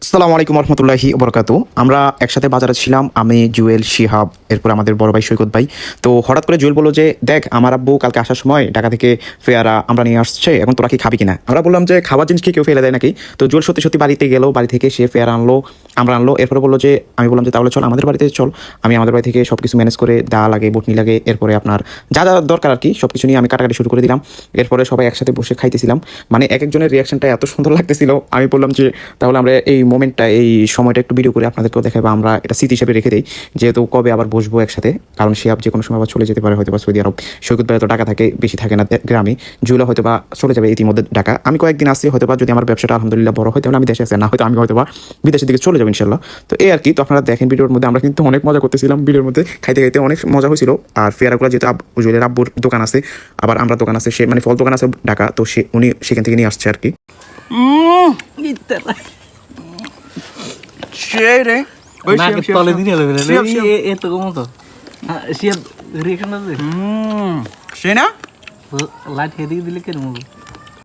আসসালামু আলাইকুম রহমতুল্লাহি ওবরকাতু। আমরা একসাথে বাজারে ছিলাম, আমি, জুয়েল, শিহাব, এরপর আমাদের বড় ভাই সৈকত ভাই। তো হঠাৎ করে জুয়েল বললো যে দেখ আমার আব্বু কালকে আসার সময় ঢাকা থেকে পেয়ারা আমরা নিয়ে আসছে, এখন তোরা কি খাবি কিনা। আমরা বললাম যে খাবার জিনিস কি কেউ ফেলে দেয় নাকি। তো জুয়েল সত্যি সত্যি বাড়িতে গেলো, বাড়ি থেকে সে পেয়ারা আনলো, আমরা আনলো। এরপরে বললো যে, আমি বললাম যে তাহলে চল আমাদের বাড়িতে চল। আমি আমাদের বাড়ি থেকে সব কিছু ম্যানেজ করে দা লাগে, বটনি লাগে, এরপরে আপনার যা যা দরকার আর কি সব কিছু নিয়ে আমি কাটাকাটি শুরু করে দিলাম। এরপরে সবাই একসাথে বসে খাইতেছিলাম, মানে এক একজনের রিয়াকশনটা এত সুন্দর লাগতেছিল। আমি বললাম যে তাহলে আমরা এই মোমেন্টটা, এই সময়টা একটু ভিডিও করে আপনাদেরকেও দেখাবো, আমরা এটা স্মৃতি হিসেবে রেখে দিই, যেহেতু কবে আবার বসবো একসাথে। কারণ শিহাব যে কোনো সময় আবার চলে যেতে পারে হয়তো বা সৌদি আরব, সৈকত ভাই তো ঢাকা থাকে, বেশি থাকে না গ্রামে, জুয়েলা হয়তো বা চলে যাবে ইতিমধ্যে ঢাকা। আমি কয়েকদিন আসছি, হয়তো বা যদি আমার ব্যবসাটা আলহামদুলিল্লাহ বড় হয় তাহলে আমি দেশে আসি, না হয়তো আমি হয়তো বা বিদেশের দিকে চলে যাবো ইনশাল্লাহ। তো এই আর কি। তো আপনারা দেখেন ভিডিওর মধ্যে আমরা কিন্তু অনেক মজা করতেছিলাম, ভিডিওর মধ্যে খাইতে খাইতে অনেক মজা হয়েছিল। আর পেয়ারাগুলো যেহেতু জুয়েলের আব্বুর দোকান আছে, আবার আমরা দোকান আছে, সে মানে ফল দোকান আছে ঢাকা, তো সে উনি সেখান থেকে নিয়ে আসছে আর কি। তলে দিনে এত কম তো সে রিয়েকশন আছে সে না লাইট হেদিকে দিলে কেন